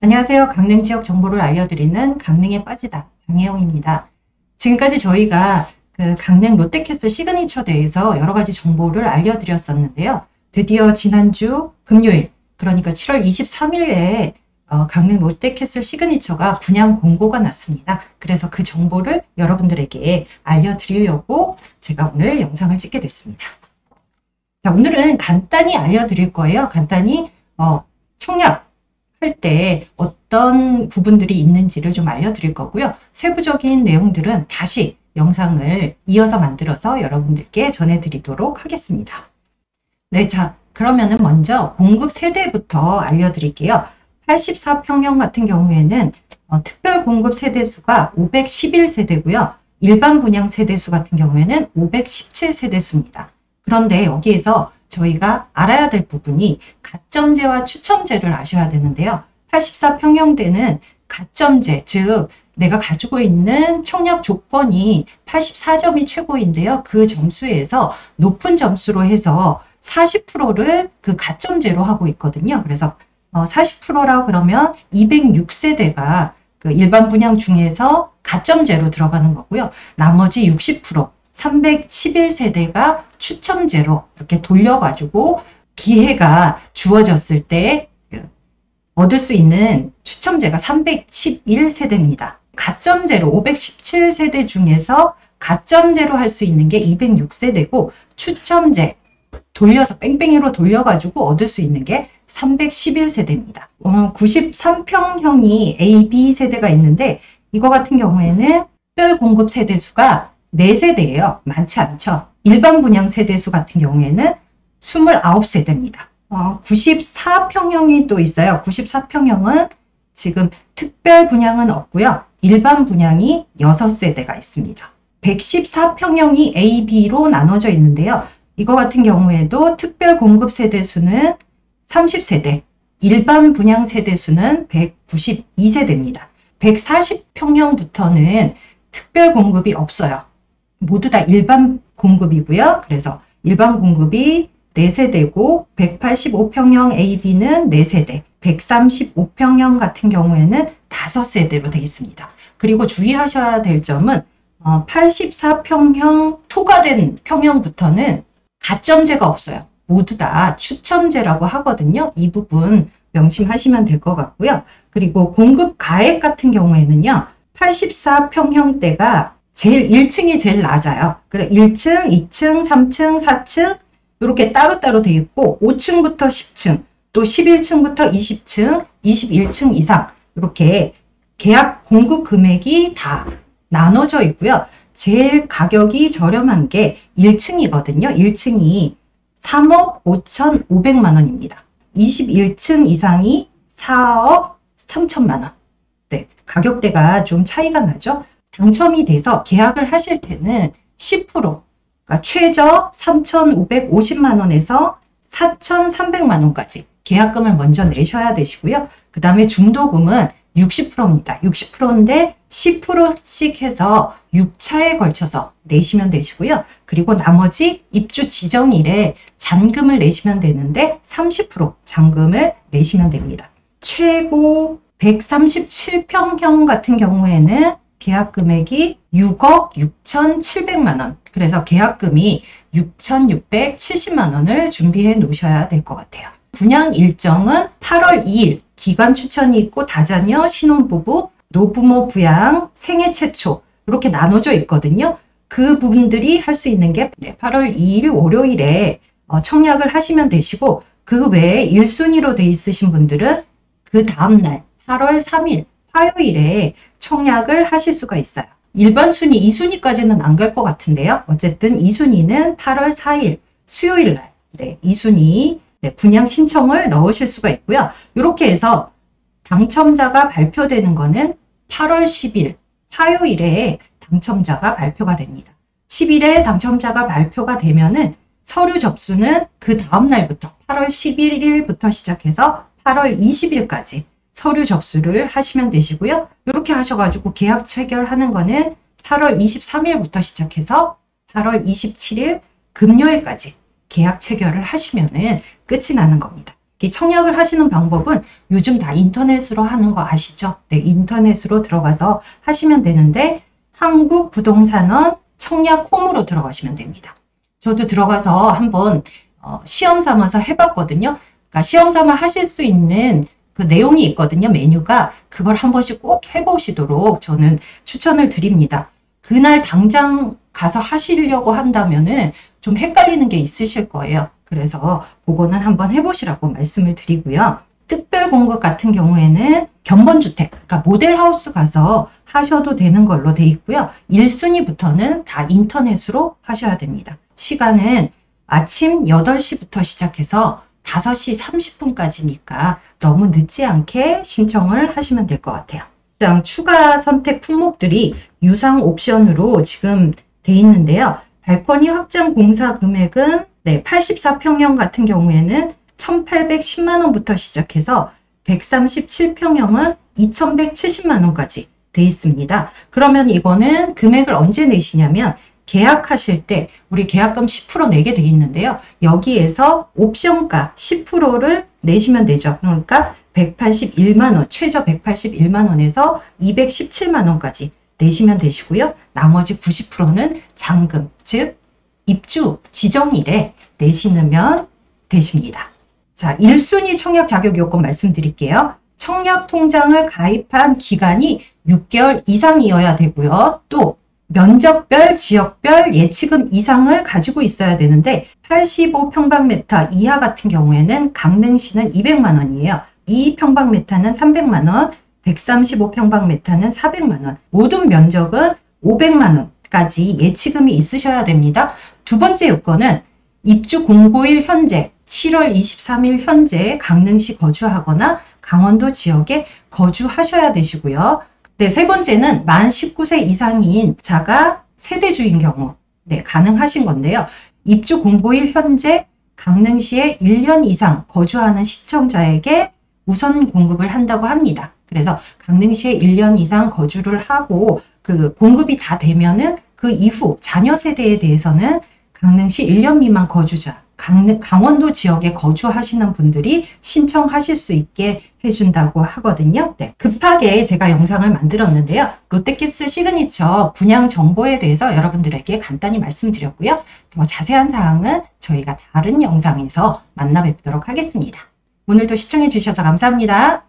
안녕하세요. 강릉 지역 정보를 알려드리는 강릉에 빠지다 장혜영입니다. 지금까지 저희가 그 강릉 롯데캐슬 시그니처 대회에서 여러 가지 정보를 알려드렸었는데요. 드디어 지난주 금요일, 그러니까 7월 23일에 강릉 롯데캐슬 시그니처가 분양 공고가 났습니다. 그래서 그 정보를 여러분들에게 알려드리려고 제가 오늘 영상을 찍게 됐습니다. 자, 오늘은 간단히 알려드릴 거예요. 간단히 청약 할 때 어떤 부분들이 있는지를 좀 알려드릴 거고요. 세부적인 내용들은 다시 영상을 이어서 만들어서 여러분들께 전해드리도록 하겠습니다. 네, 자, 그러면은 먼저 공급 세대부터 알려드릴게요. 84평형 같은 경우에는 특별 공급 세대수가 511세대고요. 일반 분양 세대수 같은 경우에는 517세대수입니다. 그런데 여기에서 저희가 알아야 될 부분이 가점제와 추첨제를 아셔야 되는데요. 84평형대는 가점제, 즉 내가 가지고 있는 청약 조건이 84점이 최고인데요. 그 점수에서 높은 점수로 해서 40%를 그 가점제로 하고 있거든요. 그래서 40%라 그러면 206세대가 그 일반 분양 중에서 가점제로 들어가는 거고요. 나머지 60%, 311세대가 추첨제로 이렇게 돌려가지고 기회가 주어졌을 때 얻을 수 있는 추첨제가 311세대입니다. 가점제로 517세대 중에서 가점제로 할 수 있는 게 206세대고 추첨제 돌려서 뺑뺑이로 돌려가지고 얻을 수 있는 게 311세대입니다. 93평형이 A, B 세대가 있는데 이거 같은 경우에는 특별 공급 세대수가 4세대예요. 많지 않죠. 일반 분양 세대수 같은 경우에는 29세대입니다. 94평형이 또 있어요. 94평형은 지금 특별 분양은 없고요. 일반 분양이 6세대가 있습니다. 114평형이 A, B로 나눠져 있는데요. 이거 같은 경우에도 특별 공급 세대수는 30세대, 일반 분양 세대수는 192세대입니다. 140평형부터는 특별 공급이 없어요. 모두 다 일반 공급이고요. 그래서 일반 공급이 4세대고 185평형 AB는 4세대, 135평형 같은 경우에는 5세대로 되어 있습니다. 그리고 주의하셔야 될 점은 84평형 초과된 평형부터는 가점제가 없어요. 모두 다 추첨제라고 하거든요. 이 부분 명심하시면 될 것 같고요. 그리고 공급 가액 같은 경우에는요. 84평형대가 제일 1층이 제일 낮아요. 그래 1층, 2층, 3층, 4층 이렇게 따로따로 되어 있고 5층부터 10층, 또 11층부터 20층, 21층 이상 이렇게 계약 공급 금액이 다 나눠져 있고요. 제일 가격이 저렴한 게 1층이거든요. 1층이 3억 5,500만 원입니다. 21층 이상이 4억 3천만 원. 네, 가격대가 좀 차이가 나죠. 당첨이 돼서 계약을 하실 때는 10%, 그러니까 최저 3,550만 원에서 4,300만 원까지 계약금을 먼저 내셔야 되시고요. 그 다음에 중도금은 60%입니다. 60%인데 10%씩 해서 6차에 걸쳐서 내시면 되시고요. 그리고 나머지 입주 지정일에 잔금을 내시면 되는데 30% 잔금을 내시면 됩니다. 최고 137평형 같은 경우에는 계약 금액이 6억 6,700만 원. 그래서 계약금이 6,670만 원을 준비해 놓으셔야 될 것 같아요. 분양 일정은 8월 2일 기간 추천이 있고 다자녀, 신혼부부, 노부모 부양, 생애 최초 이렇게 나눠져 있거든요. 그 부분들이 할 수 있는 게 8월 2일 월요일에 청약을 하시면 되시고 그 외에 1순위로 돼 있으신 분들은 그 다음날 8월 3일 화요일에 청약을 하실 수가 있어요. 일반 순위 2순위까지는 안 갈 것 같은데요. 어쨌든 2순위는 8월 4일 수요일 날 2순위 분양 신청을 넣으실 수가 있고요. 이렇게 해서 당첨자가 발표되는 거는 8월 10일 화요일에 당첨자가 발표가 됩니다. 10일에 당첨자가 발표가 되면은 서류 접수는 그 다음 날부터 8월 11일부터 시작해서 8월 20일까지 서류 접수를 하시면 되시고요. 이렇게 하셔가지고 계약 체결하는 거는 8월 23일부터 시작해서 8월 27일 금요일까지 계약 체결을 하시면은 끝이 나는 겁니다. 이 청약을 하시는 방법은 요즘 다 인터넷으로 하는 거 아시죠? 네, 인터넷으로 들어가서 하시면 되는데 한국부동산원 청약홈으로 들어가시면 됩니다. 저도 들어가서 한번 시험 삼아서 해봤거든요. 그러니까 시험 삼아 하실 수 있는 그 내용이 있거든요. 메뉴가. 그걸 한 번씩 꼭 해보시도록 저는 추천을 드립니다. 그날 당장 가서 하시려고 한다면은 좀 헷갈리는 게 있으실 거예요. 그래서 그거는 한번 해보시라고 말씀을 드리고요. 특별 공급 같은 경우에는 견본주택, 그러니까 모델하우스 가서 하셔도 되는 걸로 돼 있고요. 1순위부터는 다 인터넷으로 하셔야 됩니다. 시간은 아침 8시부터 시작해서 5시 30분까지니까 너무 늦지 않게 신청을 하시면 될 것 같아요. 추가 선택 품목들이 유상 옵션으로 지금 돼 있는데요. 발코니 확장 공사 금액은 84평형 같은 경우에는 1,810만원부터 시작해서 137평형은 2,170만원까지 돼 있습니다. 그러면 이거는 금액을 언제 내시냐면 계약하실 때 우리 계약금 10% 내게 돼 있는데요. 여기에서 옵션가 10%를 내시면 되죠. 그러니까 181만원, 최저 181만원에서 217만원까지 내시면 되시고요. 나머지 90%는 잔금, 즉 입주 지정일에 내시면 되십니다. 자, 1순위 청약 자격 요건 말씀드릴게요. 청약 통장을 가입한 기간이 6개월 이상이어야 되고요. 또 면적별, 지역별 예치금 이상을 가지고 있어야 되는데 85평방미터 이하 같은 경우에는 강릉시는 200만원이에요. 2평방미터는 300만원, 135평방미터는 400만원. 모든 면적은 500만원까지 예치금이 있으셔야 됩니다. 두 번째 요건은 입주 공고일 현재 7월 23일 현재 강릉시 거주하거나 강원도 지역에 거주하셔야 되시고요. 네, 세 번째는 만 19세 이상인 자가 세대주인 경우 가능하신 건데요. 입주 공고일 현재 강릉시에 1년 이상 거주하는 시청자에게 우선 공급을 한다고 합니다. 그래서 강릉시에 1년 이상 거주를 하고 그 공급이 다 되면은 그 이후 자녀 세대에 대해서는 강릉시 1년 미만 거주자, 강원도 지역에 거주하시는 분들이 신청하실 수 있게 해준다고 하거든요. 네, 급하게 제가 영상을 만들었는데요. 롯데캐슬 시그니처 분양 정보에 대해서 여러분들에게 간단히 말씀드렸고요. 더 자세한 사항은 저희가 다른 영상에서 만나 뵙도록 하겠습니다. 오늘도 시청해 주셔서 감사합니다.